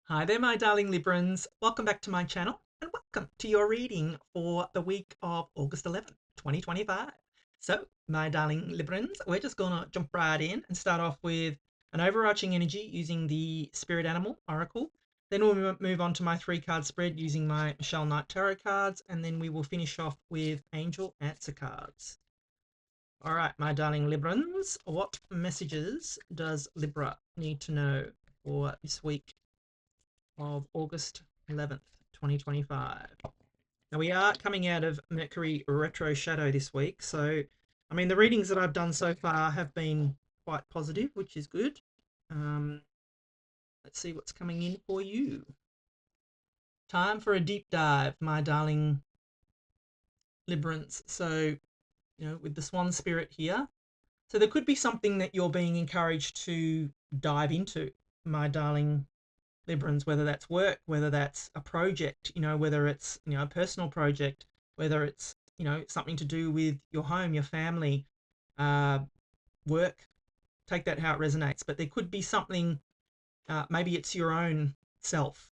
Hi there, my darling Librans. Welcome back to my channel and welcome to your reading for the week of August 11th, 2025. So, my darling Librans, we're just going to jump right in and start off with an overarching energy using the Spirit Animal Oracle. Then we'll move on to my 3-card spread using my Michelle Knight Tarot cards, and then we will finish off with Angel Answer cards. All right, my darling Librans, what messages does Libra need to know for this week of August 11th, 2025. Now we are coming out of Mercury retro shadow this week, so I mean the readings that I've done so far have been quite positive, which is good. Let's see what's coming in for you. Time for a deep dive, my darling Librans. So, with the Swan Spirit here, so there could be something that you're being encouraged to dive into, my darling Librans, whether that's work, whether that's a project, whether it's, a personal project, whether it's, something to do with your home, your family, work, take that how it resonates. But there could be something, maybe it's your own self,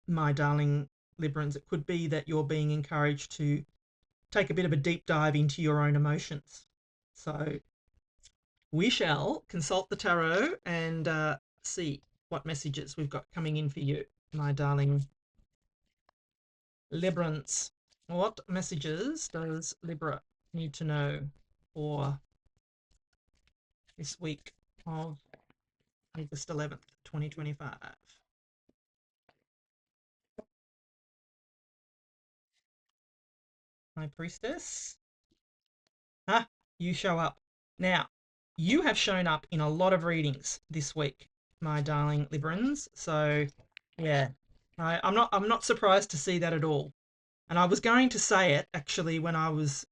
my darling Librans. It could be that you're being encouraged to take a bit of a deep dive into your own emotions. So we shall consult the tarot and see what messages we've got coming in for you, my darling Librans. What messages does Libra need to know for this week of August 11th, 2025? My Priestess. You show up. Now, you have shown up in a lot of readings this week, my darling Librans. So, yeah, I'm not surprised to see that at all. And I was going to say it actually when I was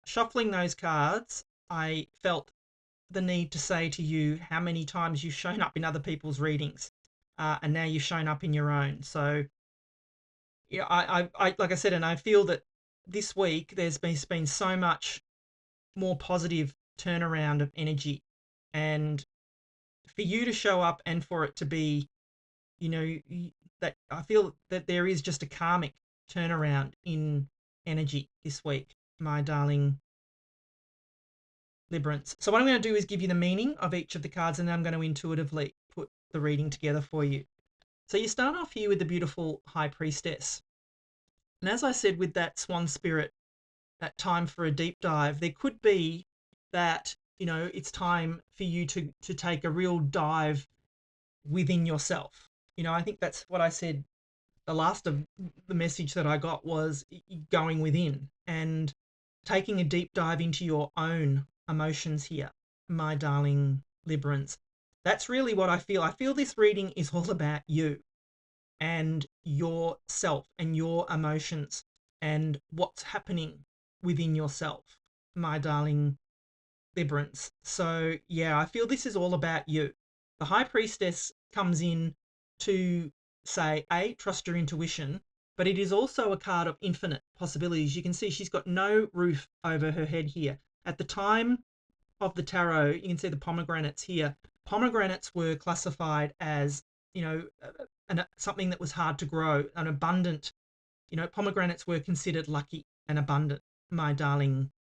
shuffling those cards. I felt the need to say to you how many times you've shown up in other people's readings, and now you've shown up in your own. So, yeah, I like I said, and I feel that this week there's been so much more positive turnaround of energy, and for you to show up and for it to be, that I feel that there is just a karmic turnaround in energy this week, my darling Librans. So what I'm going to do is give you the meaning of each of the cards, and then I'm going to intuitively put the reading together for you. So you start off here with the beautiful High Priestess. And as I said, with that Swan Spirit, that time for a deep dive, there could be that, it's time for you to take a real dive within yourself. I think that's what I said. The last of the message that I got was going within and taking a deep dive into your own emotions here, my darling Librans. That's really what I feel. I feel this reading is all about you and yourself and your emotions and what's happening within yourself, my darling Librans. So, yeah, I feel this is all about you. The High Priestess comes in to say, A, trust your intuition, but it is also a card of infinite possibilities. You can see she's got no roof over her head here. At the time of the tarot, you can see the pomegranates here. Pomegranates were classified as, something that was hard to grow, an abundant, pomegranates were considered lucky and abundant, my darling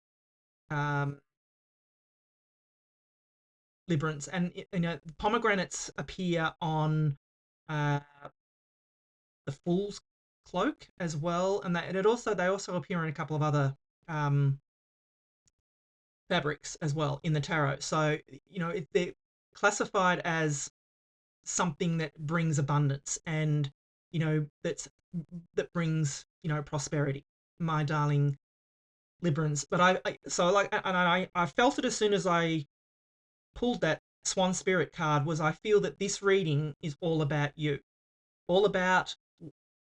Librans. And pomegranates appear on uh, the Fool's Cloak as well, and they also appear in a couple of other fabrics as well in the tarot. So they're classified as something that brings abundance and that brings prosperity, my darling Librans. But I felt it as soon as I pulled that Swan Spirit card. Was I feel that this reading is all about you, all about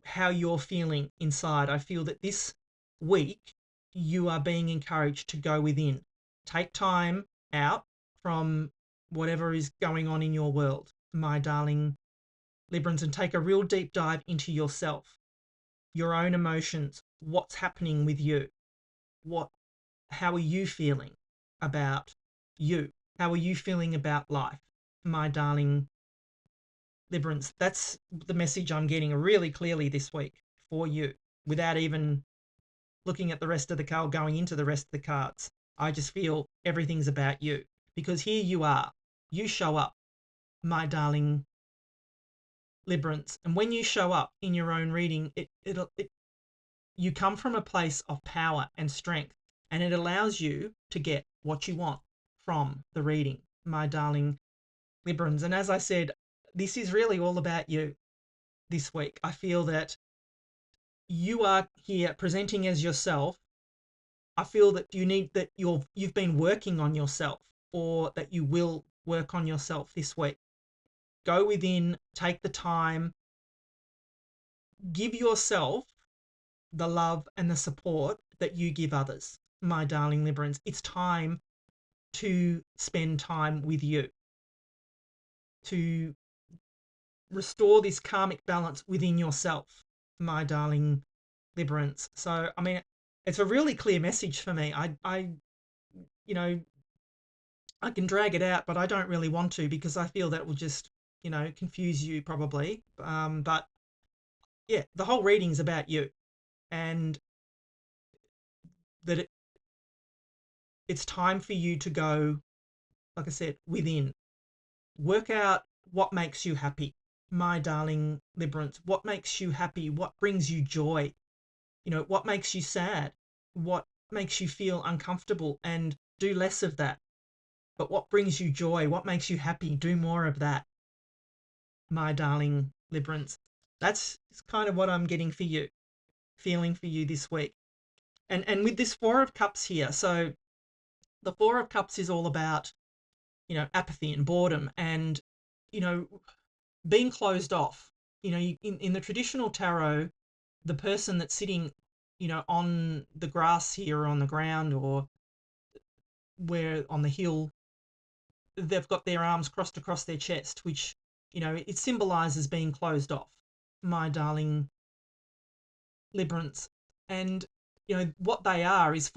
how you're feeling inside. I feel that this week you are being encouraged to go within, take time out from whatever is going on in your world, my darling Librans, and take a real deep dive into yourself, your own emotions, what's happening with you, how are you feeling about you? How are you feeling about life, my darling Librans. That's the message I'm getting really clearly this week for you, without even looking at the rest of the card, going into the rest of the cards. I just feel everything's about you, because here you are. You show up, my darling Librans. And when you show up in your own reading, you come from a place of power and strength, and it allows you to get what you want from the reading, my darling Librans. And as I said, this is really all about you this week. I feel that you are here presenting as yourself. I feel that you've been working on yourself, or that you will work on yourself this week. Go within, take the time, give yourself the love and the support that you give others, my darling Librans. It's time to spend time with you, to restore this karmic balance within yourself, my darling Librans. So, I mean, it's a really clear message for me. You know, I can drag it out, but I don't really want to, because I feel that will just, confuse you probably. But yeah, the whole reading's about you, and that it's time for you to go, like I said, within. Work out what makes you happy, my darling Librans. What makes you happy? What brings you joy? What makes you sad? What makes you feel uncomfortable? And do less of that. But what brings you joy? What makes you happy? Do more of that, my darling Librans. That's kind of what I'm getting for you, feeling for you this week. And with this Four of Cups here, so the Four of Cups is all about, apathy and boredom, and, being closed off. In the traditional tarot, the person that's sitting, on the grass here, or on the ground, or where on the hill, they've got their arms crossed across their chest, which, it symbolizes being closed off, my darling Librans. And, what they are is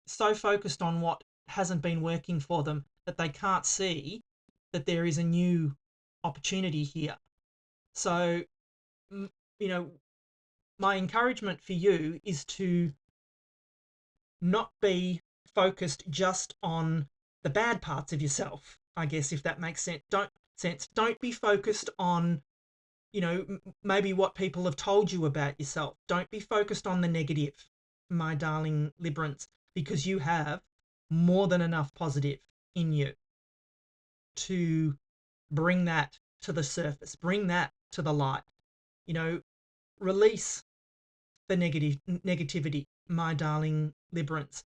so focused on what hasn't been working for them, that they can't see that there is a new opportunity here. So, my encouragement for you is to not be focused just on the bad parts of yourself, I guess, if that makes sense. Don't be focused on, maybe what people have told you about yourself. Don't be focused on the negative, my darling Librans, because you have more than enough positive in you to bring that to the surface, bring that to the light. Release the negativity, my darling Librans.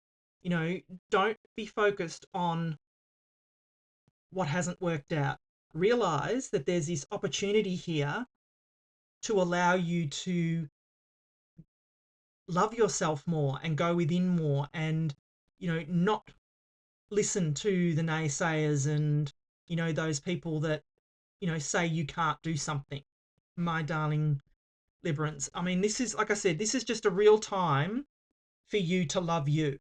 Don't be focused on what hasn't worked out. Realize that there's this opportunity here to allow you to love yourself more and go within more, and, not listen to the naysayers and, those people that, say you can't do something, my darling Librans. I mean, this is, like I said, this is just a real time for you to love you,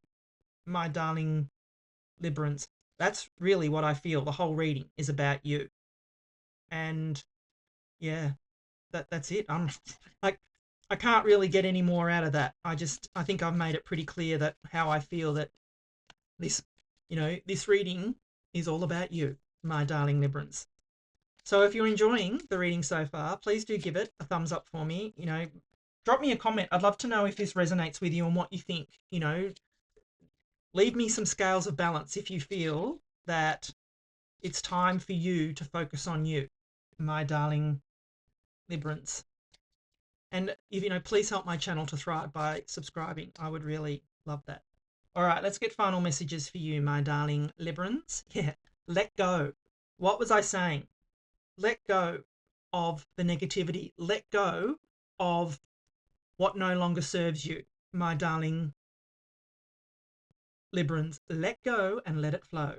my darling Librans. That's really what I feel. The whole reading is about you. And yeah, that's it. I'm like, I can't really get any more out of that. I think I've made it pretty clear that how I feel that this, this reading is all about you, my darling Librans. So if you're enjoying the reading so far, please do give it a thumbs up for me. Drop me a comment. I'd love to know if this resonates with you and what you think. Leave me some scales of balance if you feel that it's time for you to focus on you, my darling Librans. And please help my channel to thrive by subscribing. I would really love that. All right, let's get final messages for you, my darling Librans. Yeah, let go. What was I saying? Let go of the negativity. Let go of what no longer serves you, my darling Librans. Let go and let it flow.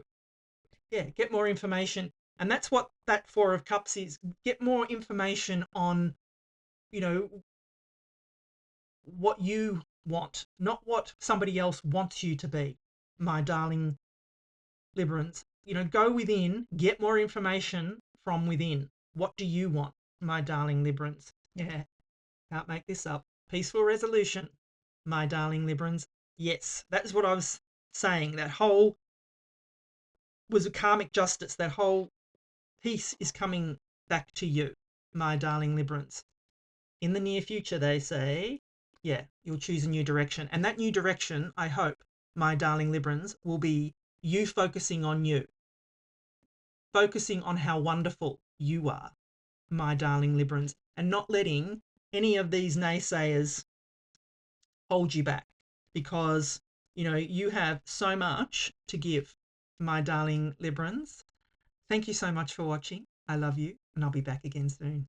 Yeah, get more information. And that's what that Four of Cups is. Get more information on, what you want, not what somebody else wants you to be, my darling Librans. Go within, get more information from within, What do you want, my darling Librans? Yeah, can't make this up. Peaceful resolution, my darling Librans. Yes, that's what I was saying. That whole was a karmic justice. That whole piece is coming back to you, my darling Librans. In the near future, they say, yeah, you'll choose a new direction. And that new direction, I hope, my darling Librans, will be you focusing on you, focusing on how wonderful you are, my darling Librans, and not letting any of these naysayers hold you back, because, you have so much to give, my darling Librans. Thank you so much for watching. I love you, and I'll be back again soon.